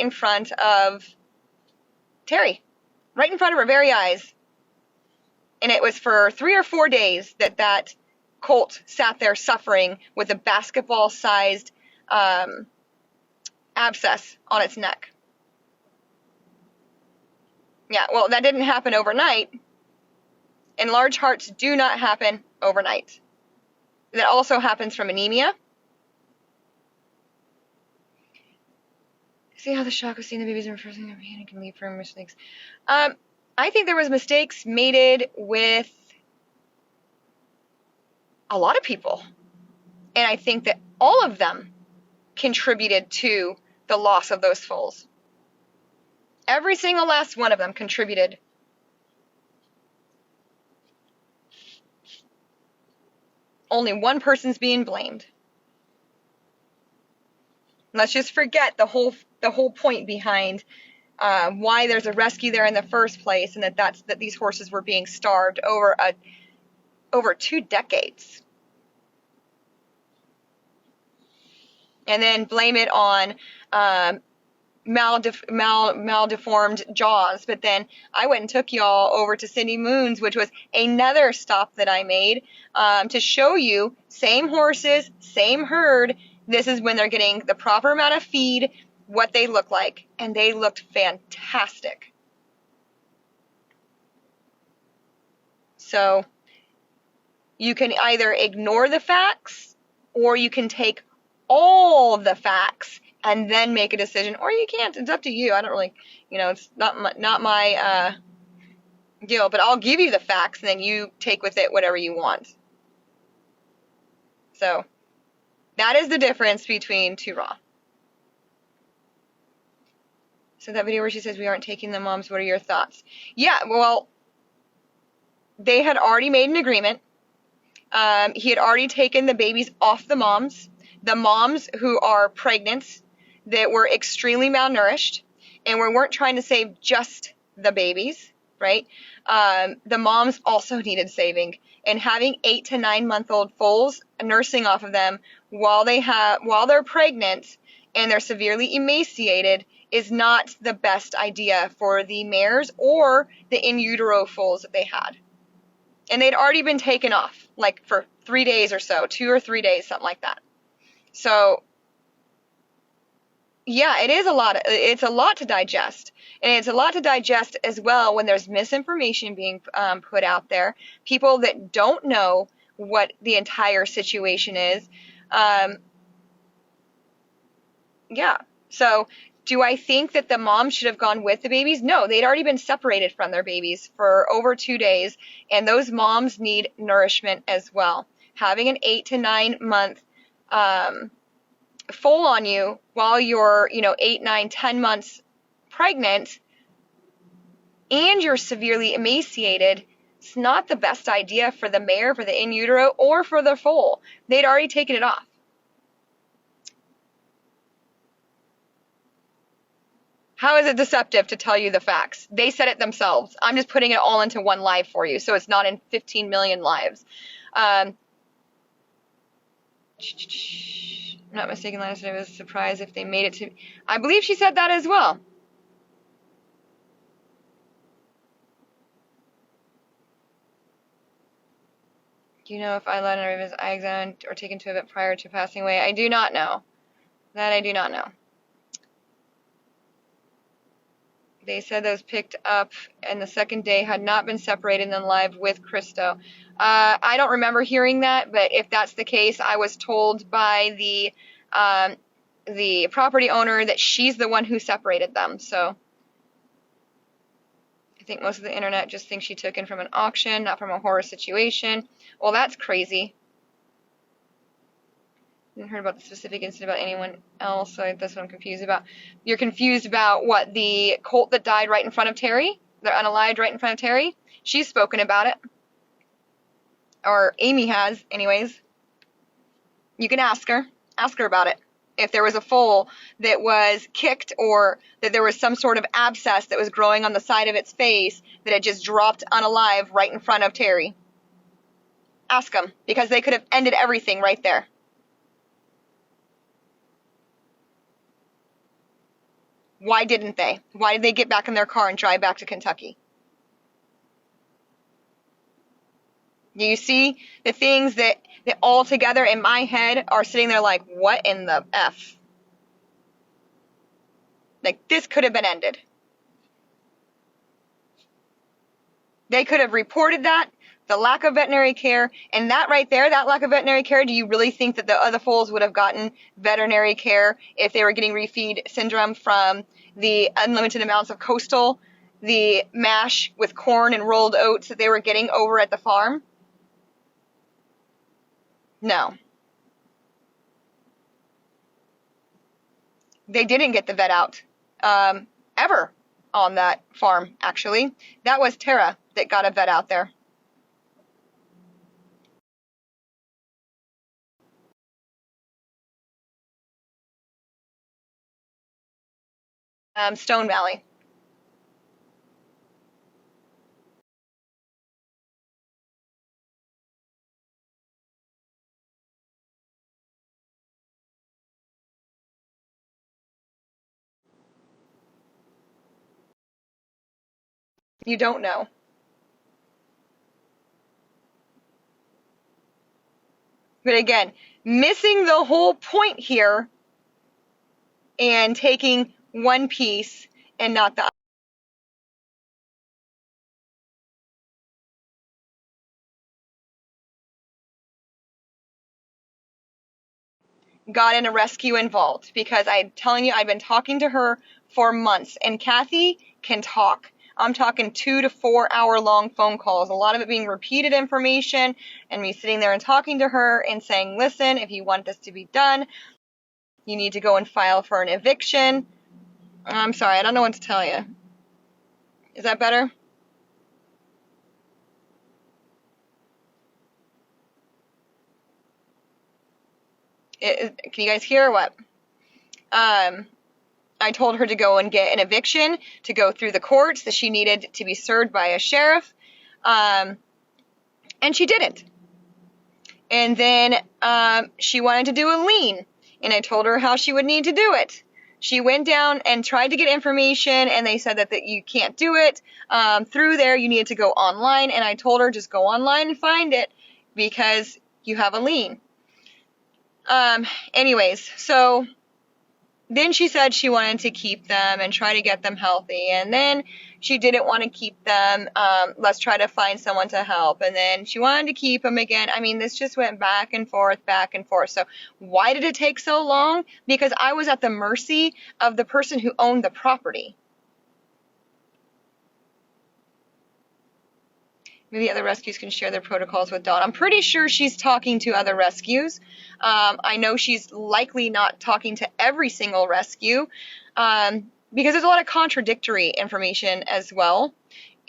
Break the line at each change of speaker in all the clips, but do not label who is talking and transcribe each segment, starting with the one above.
in front of Terry, right in front of her very eyes. And it was for 3 or 4 days that colt sat there suffering with a basketball-sized abscess on its neck. Yeah, well, that didn't happen overnight. Enlarged hearts do not happen overnight. That also happens from anemia. See how the shock of seeing the babies and refusing their pain can lead from mistakes. I think there was mistakes made with a lot of people. And I think that all of them contributed to the loss of those foals. Every single last one of them contributed. Only one person's being blamed. Let's just forget the whole point behind why there's a rescue there in the first place, and that these horses were being starved over 2 decades. And then blame it on maldeformed jaws. But then I went and took y'all over to Cindy Moon's, which was another stop that I made to show you same horses, same herd. This is when they're getting the proper amount of feed, what they look like. And they looked fantastic. So you can either ignore the facts, or you can take all the facts and then make a decision, or you can't. It's up to you. I don't really, it's not my deal, but I'll give you the facts and then you take with it whatever you want. So that is the difference between two raw. So that video where she says we aren't taking the moms, what are your thoughts? Yeah, well, they had already made an agreement. He had already taken the babies off the moms who are pregnant, that were extremely malnourished, and we weren't trying to save just the babies, right? The moms also needed saving, and having 8 to 9 month old foals, nursing off of them while they're pregnant and they're severely emaciated is not the best idea for the mares or the in utero foals that they had. And they'd already been taken off, like for 3 days or so, 2 or 3 days, something like that. So, yeah, it is a lot. It's a lot to digest. And it's a lot to digest as well when there's misinformation being put out there. People that don't know what the entire situation is. Yeah. So, do I think that the mom should have gone with the babies? No, they'd already been separated from their babies for over 2 days. And those moms need nourishment as well. Having an 8 to 9 month foal on you while you're 8, 9, 10 months pregnant and you're severely emaciated, it's not the best idea for the mare, for the in utero, or for the foal. They'd already taken it off. How is it deceptive to tell you the facts? They said it themselves. I'm just putting it all into one live for you, so it's not in 15 million lives. I'm not mistaken, Lana said I was surprised if they made it to... I believe she said that as well. Do you know if I let his eye examined or taken to a vet prior to passing away? I do not know. That I do not know. They said those picked up and the second day had not been separated and then live with Christo. I don't remember hearing that, but if that's the case, I was told by the property owner that she's the one who separated them. So I think most of the internet just thinks she took in from an auction, not from a horror situation. Well, that's crazy. I haven't heard about the specific incident about anyone else, so that's what I'm confused about. You're confused about what, the colt that died right in front of Terry? They're unalived right in front of Terry? She's spoken about it. Or Amy has, anyways. You can ask her. Ask her about it. If there was a foal that was kicked, or that there was some sort of abscess that was growing on the side of its face that had just dropped unalive right in front of Terry. Ask them, because they could have ended everything right there. Why didn't they? Why did they get back in their car and drive back to Kentucky? Do you see the things that all together in my head are sitting there like, what in the F? Like, this could have been ended. They could have reported that, the lack of veterinary care, and that right there, that lack of veterinary care, do you really think that the other foals would have gotten veterinary care if they were getting refeed syndrome from the unlimited amounts of Coastal, the mash with corn and rolled oats that they were getting over at the farm? No. They didn't get the vet out, ever on that farm, actually. That was Tara that got a vet out there. Stone Valley. You don't know. But again, missing the whole point here and taking one piece and not the other. Got in a rescue involved because I'm telling you, I've been talking to her for months, and Kathy can talk. I'm talking 2 to 4 hour long phone calls, a lot of it being repeated information, and me sitting there and talking to her and saying, listen, if you want this to be done, you need to go and file for an eviction. I'm sorry, I don't know what to tell you. Is that better? Can you guys hear or what? I told her to go and get an eviction, to go through the courts, that she needed to be served by a sheriff, and she didn't. And then she wanted to do a lien, and I told her how she would need to do it. She went down and tried to get information, and they said that you can't do it through there. You needed to go online, and I told her just go online and find it because you have a lien. Anyways, so then she said she wanted to keep them and try to get them healthy, and then she didn't want to keep them. Let's try to find someone to help, and then she wanted to keep them again. I mean, this just went back and forth, back and forth. So why did it take so long? Because I was at the mercy of the person who owned the property. Maybe other rescues can share their protocols with Dawn. I'm pretty sure she's talking to other rescues. I know she's likely not talking to every single rescue because there's a lot of contradictory information as well.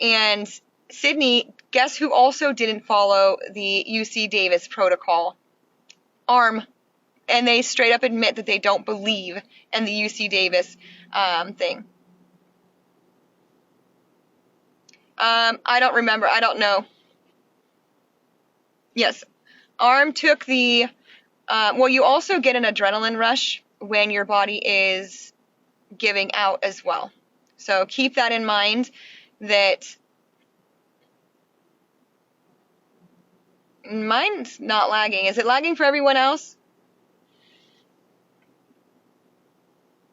And Sydney, guess who also didn't follow the UC Davis protocol? ARM. And they straight up admit that they don't believe in the UC Davis thing. I don't remember. I don't know. Yes. ARM took the, well, you also get an adrenaline rush when your body is giving out as well. So keep that in mind, that mine's not lagging. Is it lagging for everyone else?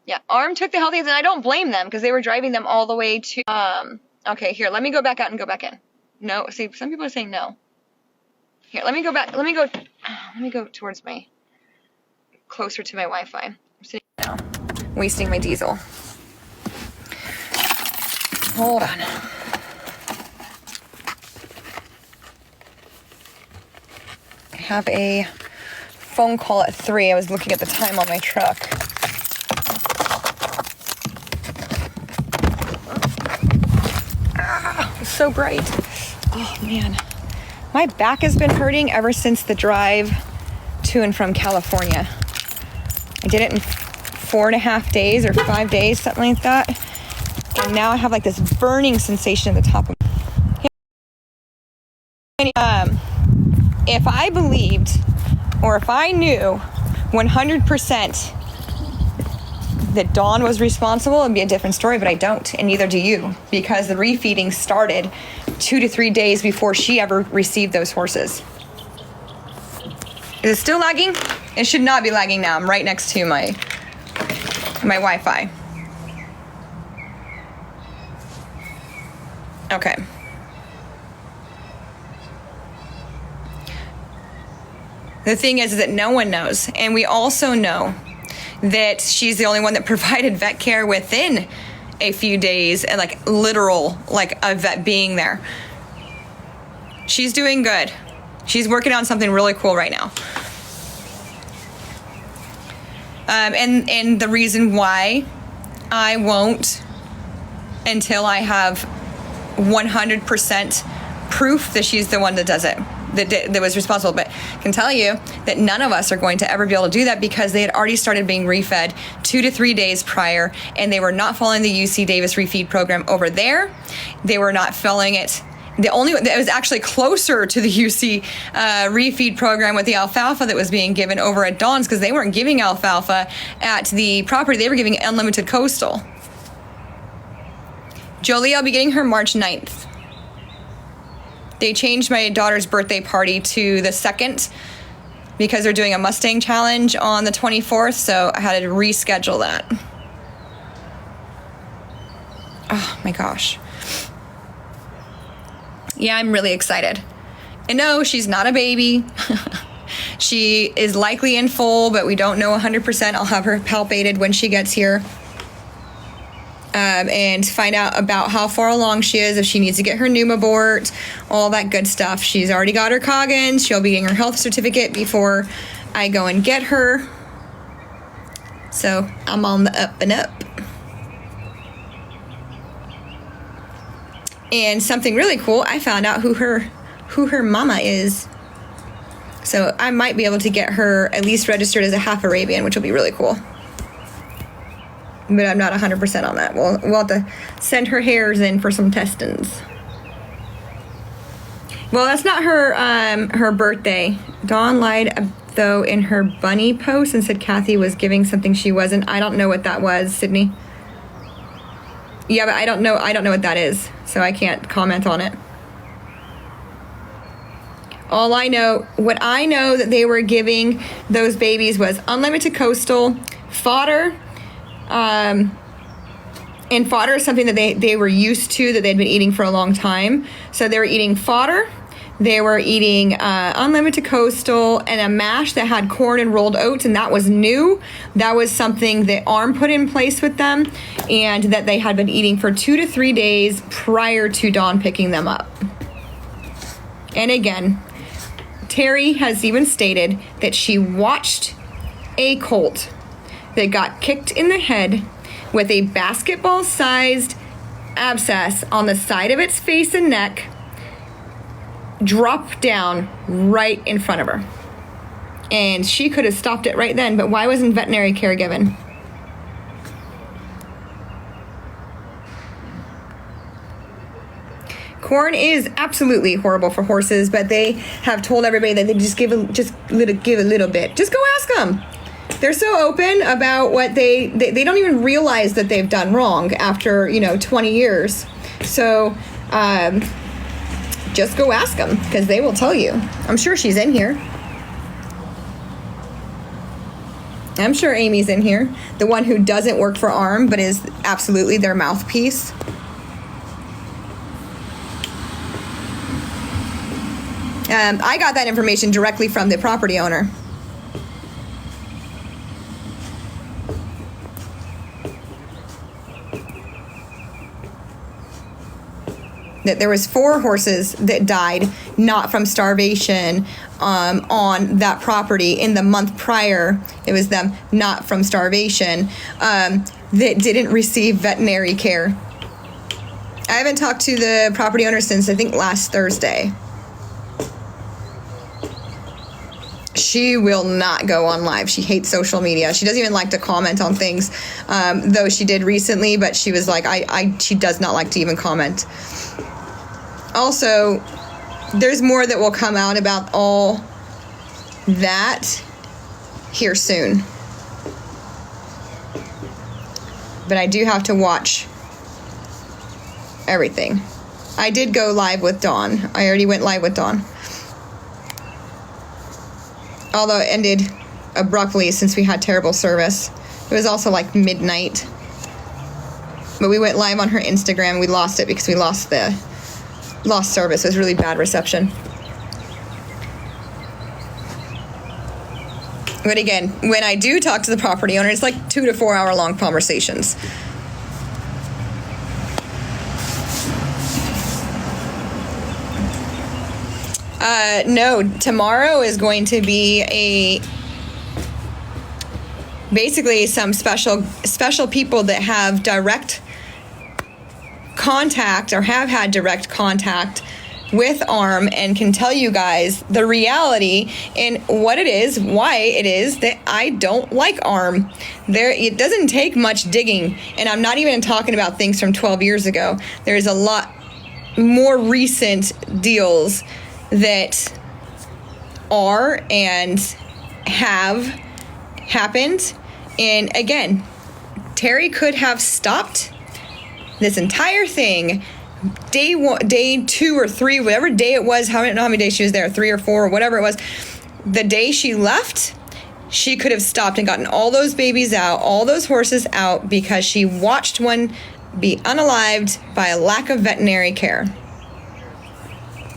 Yeah, ARM took the healthy, and I don't blame them because they were driving them all the way to, okay, here, let me go back out and go back in. No, see, some people are saying no. Here, let me go back, let me go towards closer to my Wi-Fi. I'm sitting now, wasting my diesel. Hold on. I have a phone call at 3. I was looking at the time on my truck. So bright. Oh man, my back has been hurting ever since the drive to and from California. I did it in 4.5 days or 5 days, something like that, and now I have like this burning sensation at the top of my if I believed, or if I knew 100% that Dawn was responsible, it'd be a different story, but I don't, and neither do you, because the refeeding started 2 to 3 days before she ever received those horses. Is it still lagging? It should not be lagging now. I'm right next to my Wi-Fi. Okay. The thing is that no one knows, and we also know that she's the only one that provided vet care within a few days, and like literal, like a vet being there. She's doing good. She's working on something really cool right now. And the reason why I won't until I have 100% proof that she's the one that does it, that was responsible. But I can tell you that none of us are going to ever be able to do that, because they had already started being refed 2 to 3 days prior, and they were not following the UC Davis refeed program over there. They were not following it. The only one that was actually closer to the UC refeed program with the alfalfa that was being given over at Dawn's, because they weren't giving alfalfa at the property. They were giving unlimited coastal. Jolie, I'll be getting her March 9th. They changed my daughter's birthday party to the 2nd because they're doing a Mustang challenge on the 24th, so I had to reschedule that. Oh my gosh. Yeah, I'm really excited. And no, she's not a baby. She is likely in full, but we don't know 100%. I'll have her palpated when she gets here. And find out about how far along she is, if she needs to get her pneumabort, all that good stuff. She's already got her Coggins. She'll be getting her health certificate before I go and get her. So I'm on the up and up. And something really cool, I found out who her mama is. So I might be able to get her at least registered as a half Arabian, which will be really cool. But I'm not 100% on that. We'll have to send her hairs in for some testings. Well, that's not her birthday. Dawn lied, though, in her bunny post and said Kathy was giving something she wasn't. I don't know what that was, Sydney. Yeah, but I don't know what that is, so I can't comment on it. What I know that they were giving those babies was unlimited coastal, fodder. And fodder is something that they were used to, that they'd been eating for a long time. So they were eating fodder, they were eating unlimited coastal, and a mash that had corn and rolled oats, and that was new. That was something that ARM put in place with them, and that they had been eating for 2 to 3 days prior to Dawn picking them up. And again, Terry has even stated that she watched a colt that got kicked in the head with a basketball-sized abscess on the side of its face and neck drop down right in front of her. And she could have stopped it right then, but why wasn't veterinary care given? Corn is absolutely horrible for horses, but they have told everybody that they just give a little bit. Just go ask them. They're so open about what they don't even realize that they've done wrong after 20 years. So just go ask them, because they will tell you. I'm sure she's in here. I'm sure Amy's in here, the one who doesn't work for ARM but is absolutely their mouthpiece. I got that information directly from the property owner. That there was 4 horses that died not from starvation on that property in the month prior. It was them not from starvation that didn't receive veterinary care. I haven't talked to the property owner since I think last Thursday. She will not go on live. She hates social media. She doesn't even like to comment on things, though she did recently, but she was like, she does not like to even comment. Also, there's more that will come out about all that here soon. but I do have to watch everything. I did go live with Dawn. I already went live with Dawn. Although it ended abruptly since we had terrible service. It was also like midnight. But we went live on her Instagram. We lost it because we lost service. It was really bad reception. But again, when I do talk to the property owner, it's like 2 to 4 hour long conversations. No, tomorrow is going to be basically some special people that have direct contact or have had direct contact with ARM and can tell you guys the reality and what it is, why it is that I don't like ARM. It doesn't take much digging, and I'm not even talking about things from 12 years ago. There's a lot more recent deals that are and have happened. And again, Terry could have stopped this entire thing day 2 or 3, whatever day it was. I don't know how many days she was there, 3 or 4 or whatever it was. The day she left, she could have stopped and gotten all those babies out, all those horses out, because she watched one be unalived by a lack of veterinary care.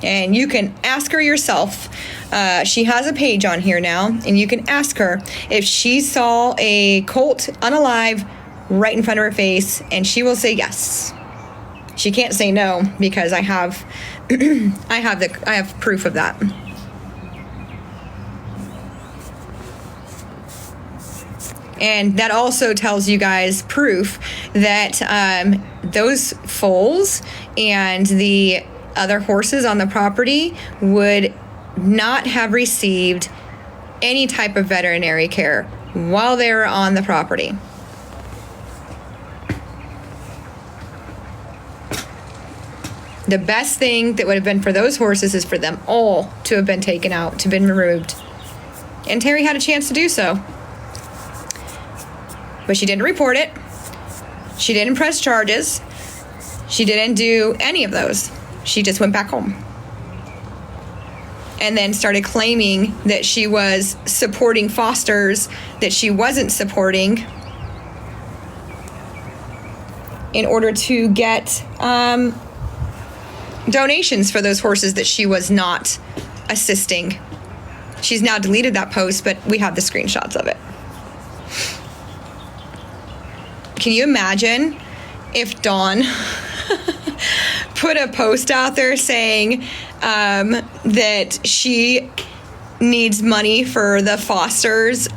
And you can ask her yourself. She has a page on here now, and you can ask her if she saw a colt unalive right in front of her face, and she will say yes. She can't say no because I have I have proof of that. And that also tells you guys proof that those foals and the other horses on the property would not have received any type of veterinary care while they were on the property. The best thing that would have been for those horses is for them all to have been taken out, to have been removed. And Terry had a chance to do so. But she didn't report it. She didn't press charges. She didn't do any of those. She just went back home. And then started claiming that she was supporting fosters that she wasn't supporting in order to get donations for those horses that she was not assisting. She's now deleted that post, but we have the screenshots of it. Can you imagine if Dawn put a post out there saying that she needs money for the fosters,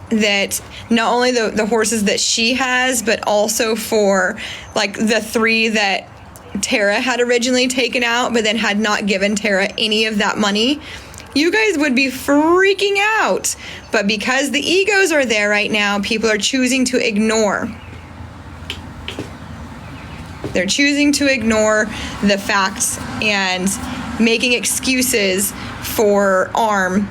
that not only the horses that she has, but also for like the 3 that Tara had originally taken out, but then had not given Tara any of that money? You guys would be freaking out. But because the egos are there right now, people are choosing to ignore. They're choosing to ignore the facts and making excuses for ARM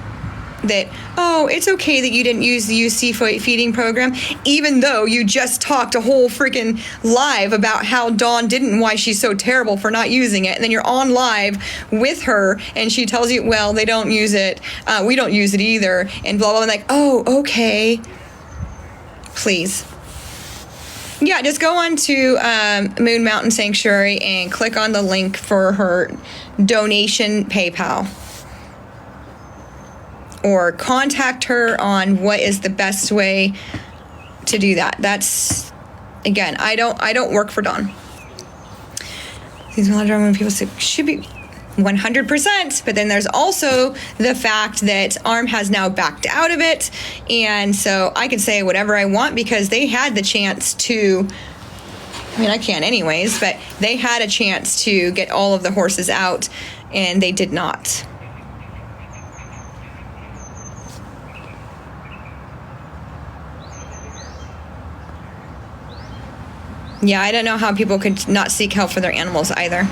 that, oh, it's okay that you didn't use the UC feeding program, even though you just talked a whole freaking live about how Dawn didn't, why she's so terrible for not using it. And then you're on live with her and she tells you, well, they don't use it. We don't use it either. And blah, blah, blah. Like, oh, okay. Please. Yeah, just go on to Moon Mountain Sanctuary and click on the link for her donation PayPal. Or contact her on what is the best way to do that. That's, again, I don't work for Dawn. These melodrama when people say should be 100%, but then there's also the fact that ARM has now backed out of it, and so I can say whatever I want because they had the chance to. I mean, I can't anyways, but they had a chance to get all of the horses out, and they did not. Yeah, I don't know how people could not seek help for their animals either.